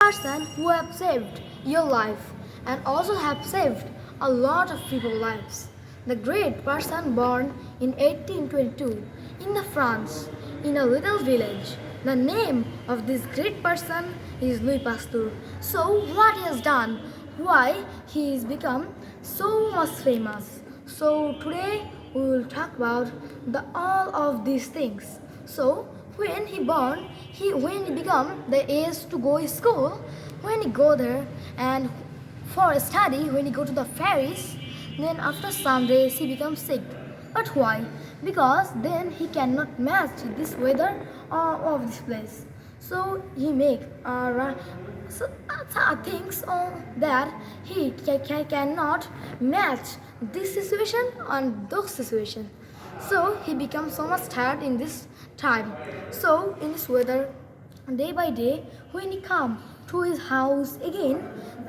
person who have saved your life and also have saved a lot of people's lives. The great person born in 1822 in the France in a little village. The name of this great person is Louis Pasteur. So what he has done, why he is become so much famous. So today we will talk about all of these things. So when he born, when he become the age to go to school, when he go there and for a study, when he go to the Paris, then after some days he becomes sick. But why? Because then he cannot match this weather of this place. So he make things that he cannot match this situation and those situation. So he becomes so much tired in this time. So in this weather, day by day, when he come to his house again,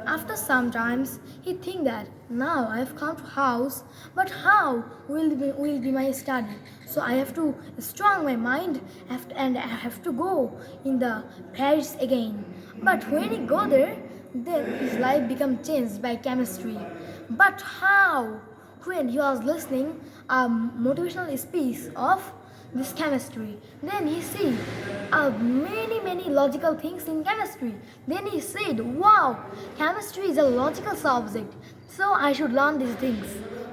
after some times he think that now I have come to house, but how will be my study? So I have to strong my mind and I have to go in the Paris again. But when he go there, then his life become changed by chemistry. But how? When he was listening a motivational speech of this chemistry, then he see many logical things in chemistry. Then he said, wow, chemistry is a logical subject, so I should learn these things.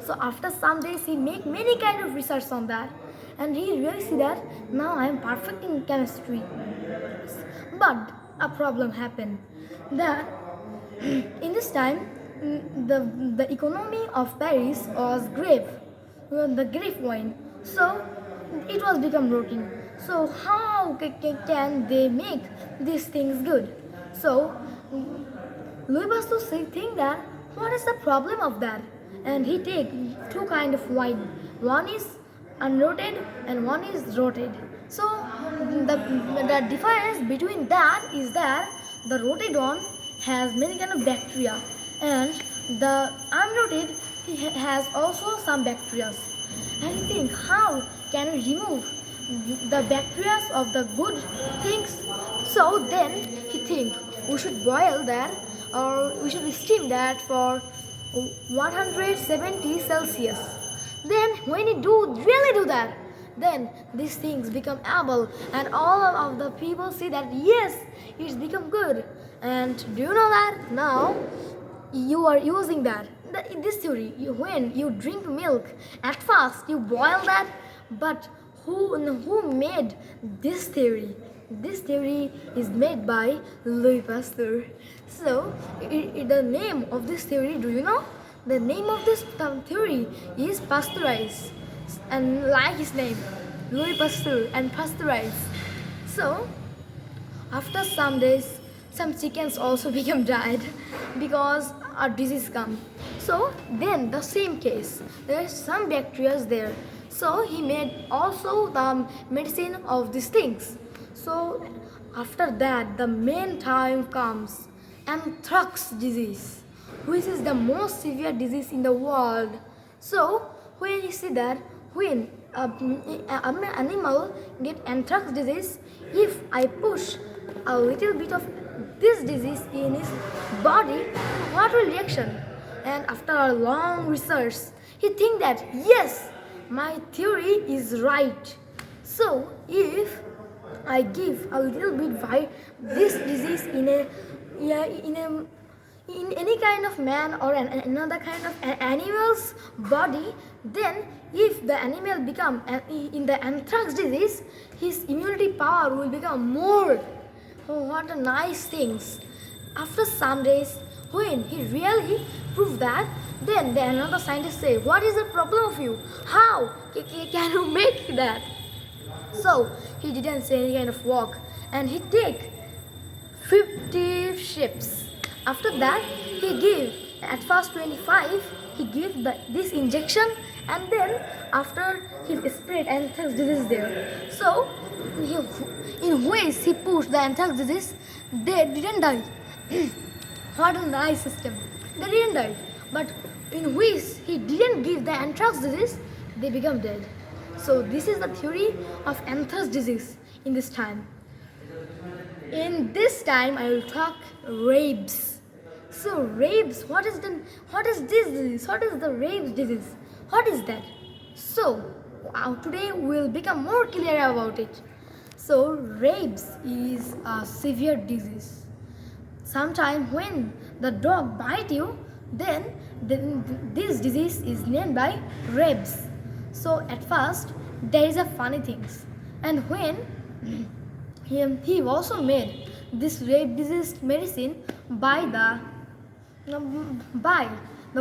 So after some days he make many kind of research on that, and he really see that now I am perfect in chemistry. But a problem happened that in this time the economy of Paris was grave, the grave wine. So it was become routine. So how can they make these things good? So Louis Pasteur think that what is the problem of that? And he take two kind of wine. One is unrotated and one is rotated. So the difference between that is that the rotated one has many kind of bacteria and the unrotated has also some bacteria. And I think how can we remove the bacteria of the good things? So then he think we should boil that or we should steam that for 170 Celsius. Then when you really do that, then these things become able and all of the people see that yes, it's become good. And do you know that now you are using that? This theory, when you drink milk, at first you boil that, but who made this theory? This theory is made by Louis Pasteur. So the name of this theory, do you know? The name of this theory is pasteurize, and like his name, Louis Pasteur and pasteurize. So after some days, some chickens also become died because a disease come. So then the same case, there is some bacteria there. So he made also the medicine of these things. So after that, the main time comes anthrax disease, which is the most severe disease in the world. So when you see that when an animal get anthrax disease, if I push a little bit of this disease in his body, what will reaction? And after a long research, he think that yes, my theory is right. So if I give a little bit of this disease in any kind of man or another kind of animal's body, then if the animal become in the anthrax disease, his immunity power will become more. Oh, what a nice things. After some days, when he really proved that, then another scientist say, what is the problem of you? How can you make that? So he didn't say any kind of work, and he take 50 ships. After that, he give at first 25. He give this injection, and then after he spread anthrax disease there. So in ways he pushed the anthrax disease, they didn't die. What a nice system. They didn't die, but in which he didn't give the anthrax disease, they become dead. So this is the theory of anthrax disease in this time. In this time, I will talk rabies. So rabies, what is this disease? What is the rabies disease? What is that? So today we will become more clear about it. So rabies is a severe disease. Sometimes when the dog bite you, then this disease is named by rabies. So at first there is a funny things, and when he also made this rabies disease medicine by the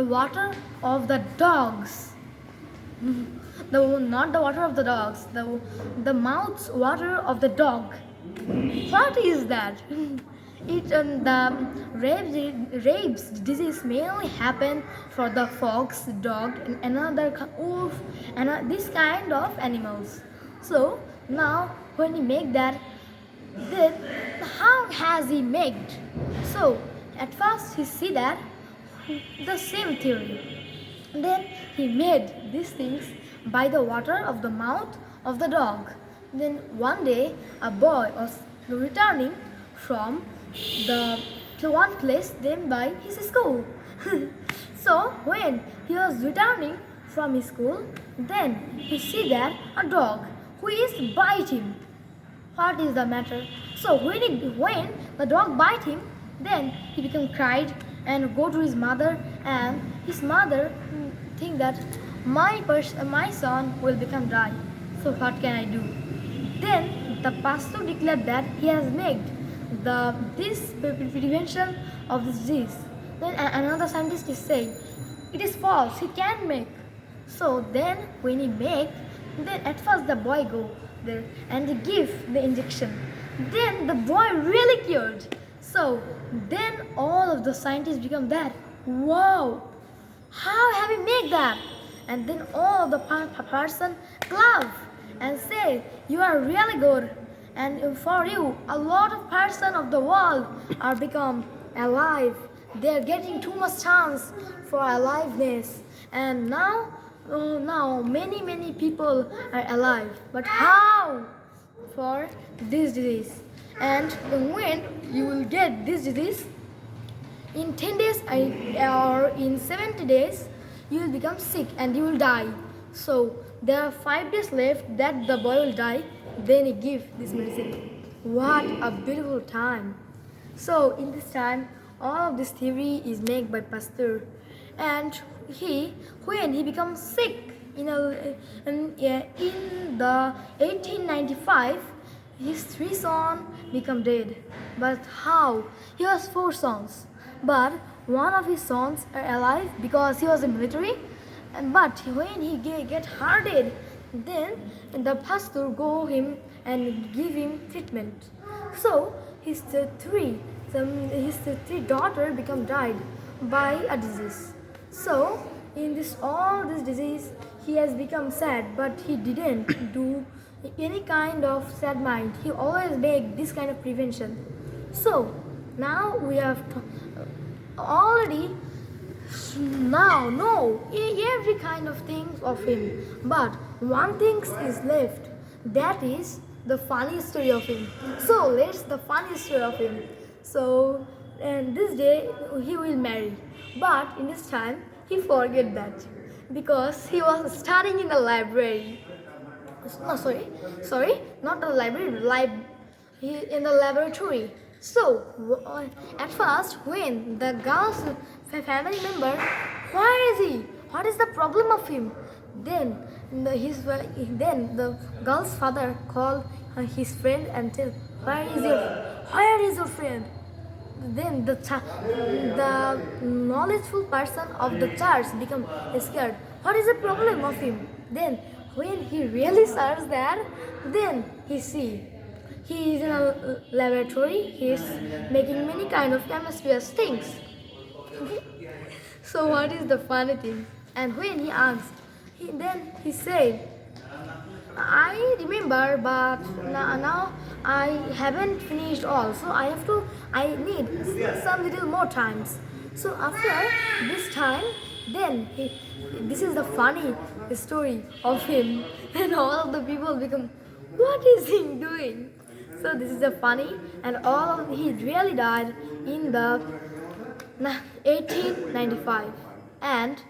water of the dogs. Not the water of the dogs, the mouth's water of the dog. What is that? The rabies disease mainly happen for the fox, dog, and another wolf, and this kind of animals. So now when he make that, then how has he made? So at first he see that the same theory. Then he made these things by the water of the mouth of the dog. Then one day a boy was returning from the to one place then by his school. So when he was returning from his school, then he see that a dog who is biting. What is the matter? So when the dog bite him, then he become cried and go to his mother, and his mother think that my son will become dry. So what can I do? Then the pastor declared that he has made this prevention of this disease. Then another scientist is saying it is false. He can't make. So then when he make, then at first the boy go there and they give the injection. Then the boy really cured. So then all of the scientists become that. Wow! How have you made that? And then all of the person clap and say, you are really good. And for you, a lot of person of the world are become alive. They are getting too much chance for aliveness. And now many people are alive. But how? For this disease. And when you will get this disease, in 10 days or in 70 days, you will become sick and you will die. So there are 5 days left that the boy will die. Then he give this medicine. What a beautiful time! So in this time, all of this theory is made by Pasteur, and when he becomes sick in the 1895, his 3 sons become dead. But how? He has 4 sons, but one of his sons are alive because he was in military. But when he get hearted, then the pastor go him and give him treatment. So his three daughter become died by a disease. So in all this disease, he has become sad, but he didn't do any kind of sad mind. He always make this kind of prevention. So now we have already now know every kind of things of him, but one thing is left, that is the funny story of him. So let's the funny story of him. So and this day he will marry, but in this time he forget that because he was studying in the library. No, sorry, not the library, in the laboratory. So at first, when the girl's family member, where is he? What is the problem of him? Then the girl's father called his friend and tell, where is your friend? Then the knowledgeful person of the church become scared. What is the problem of him? Then when he really searches there, then he see he is in a laboratory. He is making many kind of chemistries things. So what is the funny thing? And when he asked, then he said, I remember, but now I haven't finished all. So I need some little more times. So after this time, then this is the funny story of him. And all of the people become, what is he doing? So this is a funny, and he really died in the 1895, and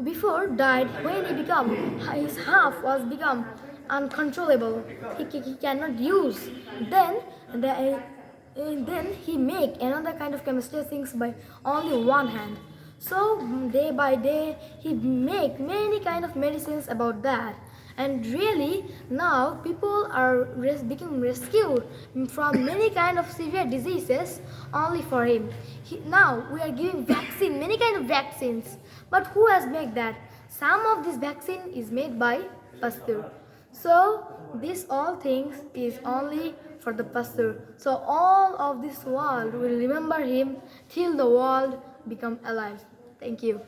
before died when his half was become uncontrollable. He cannot use. Then then he make another kind of chemistry things by only one hand. So day by day he make many kind of medicines about that. And really now people are becoming rescued from many kind of severe diseases only for him. Now we are giving vaccine, many kind of vaccines. But who has made that? Some of this vaccine is made by Pasteur. So this all things is only for the Pasteur. So all of this world will remember him till the world become alive. Thank you.